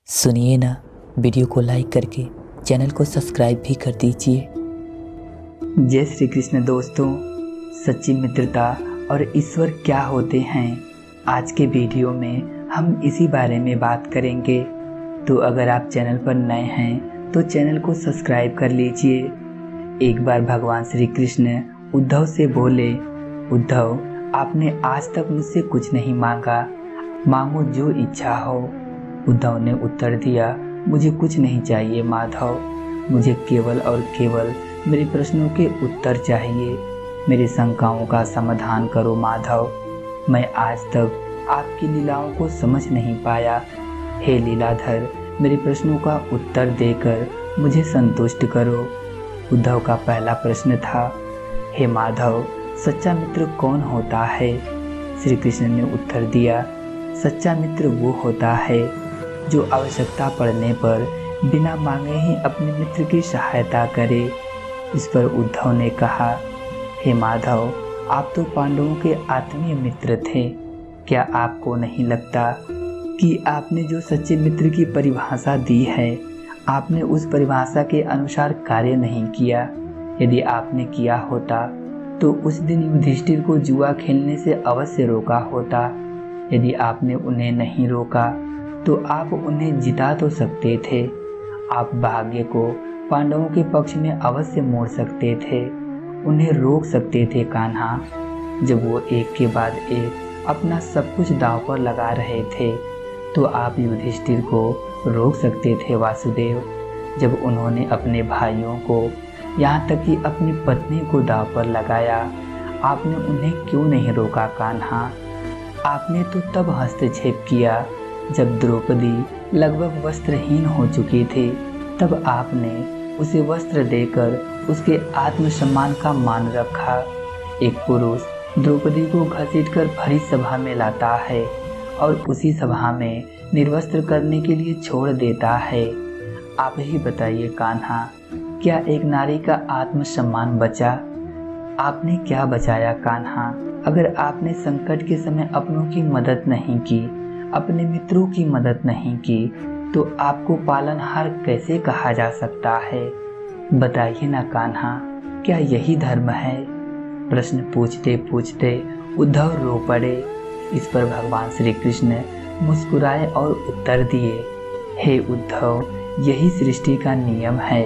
सुनिए ना, वीडियो को लाइक करके चैनल को सब्सक्राइब भी कर दीजिए। जय श्री कृष्ण दोस्तों, सच्ची मित्रता और ईश्वर क्या होते हैं, आज के वीडियो में हम इसी बारे में बात करेंगे। तो अगर आप चैनल पर नए हैं तो चैनल को सब्सक्राइब कर लीजिए। एक बार भगवान श्री कृष्ण उद्धव से बोले, उद्धव आपने आज तक मुझसे कुछ नहीं मांगा, मांगो जो इच्छा हो। उद्धव ने उत्तर दिया, मुझे कुछ नहीं चाहिए माधव, मुझे केवल और केवल मेरे प्रश्नों के उत्तर चाहिए। मेरी शंकाओं का समाधान करो माधव। मैं आज तक आपकी लीलाओं को समझ नहीं पाया। हे लीलाधर, मेरे प्रश्नों का उत्तर देकर मुझे संतुष्ट करो। उद्धव का पहला प्रश्न था, हे माधव, सच्चा मित्र कौन होता है? श्री कृष्ण ने उत्तर दिया, सच्चा मित्र वो होता है जो आवश्यकता पड़ने पर बिना मांगे ही अपने मित्र की सहायता करे। इस पर उद्धव ने कहा, हे माधव, आप तो पांडवों के आत्मीय मित्र थे। क्या आपको नहीं लगता कि आपने जो सच्चे मित्र की परिभाषा दी है, आपने उस परिभाषा के अनुसार कार्य नहीं किया? यदि आपने किया होता तो उस दिन युधिष्ठिर को जुआ खेलने से अवश्य रोका होता। यदि आपने उन्हें नहीं रोका तो आप उन्हें जिता तो सकते थे। आप भाग्य को पांडवों के पक्ष में अवश्य मोड़ सकते थे, उन्हें रोक सकते थे कान्हा। जब वो एक के बाद एक अपना सब कुछ दांव पर लगा रहे थे तो आप युधिष्ठिर को रोक सकते थे वासुदेव। जब उन्होंने अपने भाइयों को, यहाँ तक कि अपनी पत्नी को दांव पर लगाया, आपने उन्हें क्यों नहीं रोका कान्हा? आपने तो तब हस्तक्षेप किया जब द्रौपदी लगभग वस्त्रहीन हो चुकी थी। तब आपने उसे वस्त्र देकर उसके आत्मसम्मान का मान रखा। एक पुरुष द्रौपदी को घसीटकर भरी सभा में लाता है और उसी सभा में निर्वस्त्र करने के लिए छोड़ देता है। आप ही बताइए कान्हा, क्या एक नारी का आत्मसम्मान बचा? आपने क्या बचाया कान्हा? अगर आपने संकट के समय अपनों की मदद नहीं की, अपने मित्रों की मदद नहीं की, तो आपको पालनहार कैसे कहा जा सकता है? बताइए ना कान्हा, क्या यही धर्म है? प्रश्न पूछते पूछते उद्धव रो पड़े। इस पर भगवान श्री कृष्ण मुस्कुराए और उत्तर दिए, हे उद्धव, यही सृष्टि का नियम है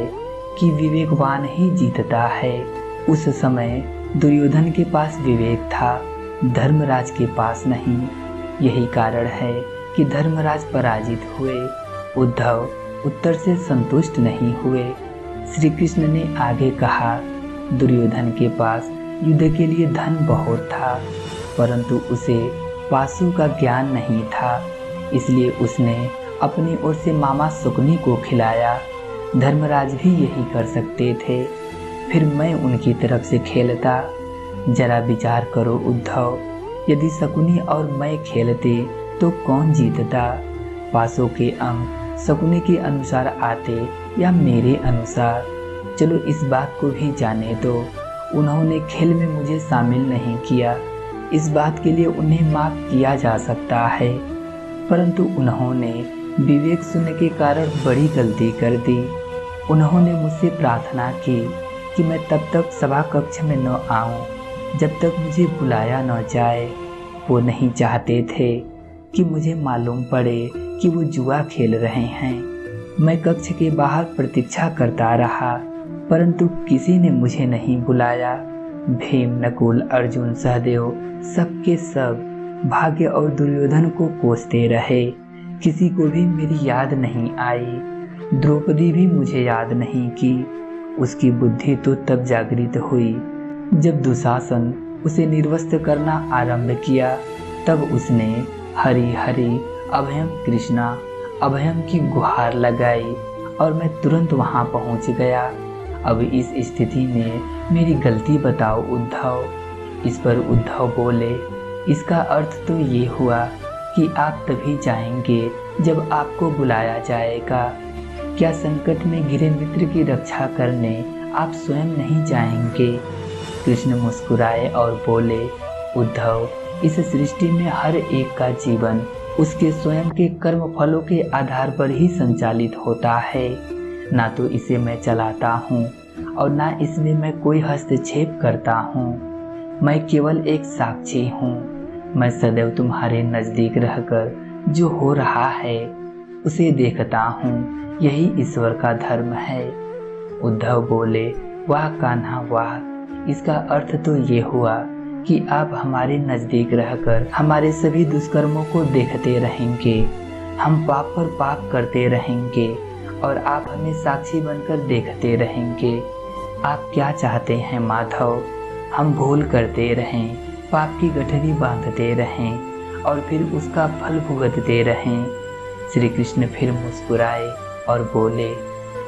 कि विवेकवान ही जीतता है। उस समय दुर्योधन के पास विवेक था, धर्मराज के पास नहीं। यही कारण है कि धर्मराज पराजित हुए। उद्धव उत्तर से संतुष्ट नहीं हुए। श्री कृष्ण ने आगे कहा, दुर्योधन के पास युद्ध के लिए धन बहुत था, परंतु उसे पाशु का ज्ञान नहीं था, इसलिए उसने अपनी ओर से मामा शकुनी को खिलाया। धर्मराज भी यही कर सकते थे, फिर मैं उनकी तरफ से खेलता। जरा विचार करो उद्धव, यदि शकुनी और मैं खेलते तो कौन जीतता? पासों के अंक शकुनी के अनुसार आते या मेरे अनुसार? चलो इस बात को भी जाने दो, उन्होंने खेल में मुझे शामिल नहीं किया, इस बात के लिए उन्हें माफ किया जा सकता है, परंतु उन्होंने विवेक शून्य के कारण बड़ी गलती कर दी। उन्होंने मुझसे प्रार्थना की कि मैं तब तक सभा कक्ष में न आऊं जब तक मुझे बुलाया न जाए। वो नहीं चाहते थे कि मुझे मालूम पड़े कि वो जुआ खेल रहे हैं। मैं कक्ष के बाहर प्रतीक्षा करता रहा, परंतु किसी ने मुझे नहीं बुलाया। भीम, नकुल, अर्जुन, सहदेव सबके सब भाग्य और दुर्योधन को कोसते रहे, किसी को भी मेरी याद नहीं आई। द्रौपदी भी मुझे याद नहीं की। उसकी बुद्धि तो तब जागृत हुई जब दुशासन उसे निर्वस्त्र करना आरंभ किया। तब उसने हरि हरि अभयम कृष्णा अभयम की गुहार लगाई और मैं तुरंत वहां पहुंच गया। अब इस स्थिति में मेरी गलती बताओ उद्धव। इस पर उद्धव बोले, इसका अर्थ तो ये हुआ कि आप तभी जाएंगे जब आपको बुलाया जाएगा। क्या संकट में घिरे मित्र की रक्षा करने आप स्वयं नहीं जाएंगे? कृष्ण मुस्कुराए और बोले, उद्धव, इस सृष्टि में हर एक का जीवन उसके स्वयं के कर्म फलों के आधार पर ही संचालित होता है। ना तो इसे मैं चलाता हूँ और ना इसमें मैं कोई हस्तक्षेप करता हूँ। मैं केवल एक साक्षी हूँ। मैं सदैव तुम्हारे नजदीक रहकर जो हो रहा है उसे देखता हूँ। यही ईश्वर का धर्म है। उद्धव बोले, वाह कान्हा वाह। इसका अर्थ तो ये हुआ कि आप हमारे नजदीक रहकर हमारे सभी दुष्कर्मों को देखते रहेंगे। हम पाप पर पाप करते रहेंगे और आप हमें साक्षी बनकर देखते रहेंगे। आप क्या चाहते हैं माधव? हम भूल करते रहें, पाप की गठरी बांधते रहें और फिर उसका फल भुगतते रहें। श्री कृष्ण फिर मुस्कुराए और बोले,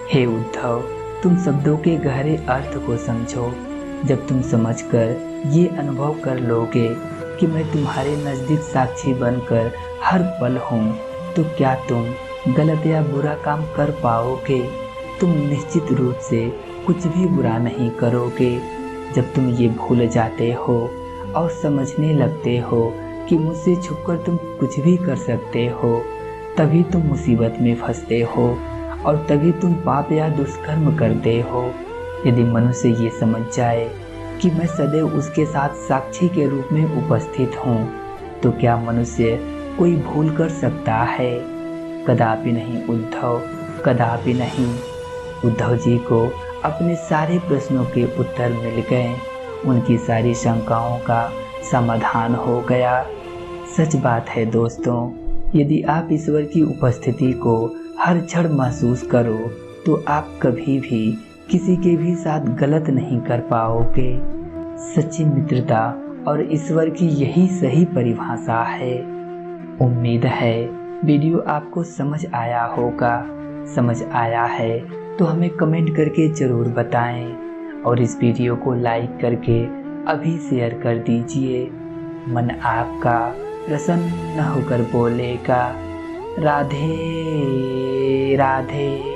हे उद्धव, तुम शब्दों के गहरे अर्थ को समझो। जब तुम समझकर ये अनुभव कर लोगे कि मैं तुम्हारे नज़दीक साक्षी बनकर हर पल हूँ, तो क्या तुम गलत या बुरा काम कर पाओगे? तुम निश्चित रूप से कुछ भी बुरा नहीं करोगे। जब तुम ये भूल जाते हो और समझने लगते हो कि मुझसे छुपकर तुम कुछ भी कर सकते हो, तभी तुम मुसीबत में फंसते हो और तभी तुम पाप या दुष्कर्म करते हो। यदि मनुष्य ये समझ जाए कि मैं सदैव उसके साथ साक्षी के रूप में उपस्थित हूँ, तो क्या मनुष्य कोई भूल कर सकता है? कदापि नहीं उद्धव, कदापि नहीं। उद्धव जी को अपने सारे प्रश्नों के उत्तर मिल गए। उनकी सारी शंकाओं का समाधान हो गया। सच बात है दोस्तों, यदि आप ईश्वर की उपस्थिति को हर क्षण महसूस करो तो आप कभी भी किसी के भी साथ गलत नहीं कर पाओगे। सच्ची मित्रता और ईश्वर की यही सही परिभाषा है। उम्मीद है वीडियो आपको समझ आया होगा। समझ आया है तो हमें कमेंट करके ज़रूर बताएं और इस वीडियो को लाइक करके अभी शेयर कर दीजिए। मन आपका प्रसन्न होकर बोलेगा, राधे राधे।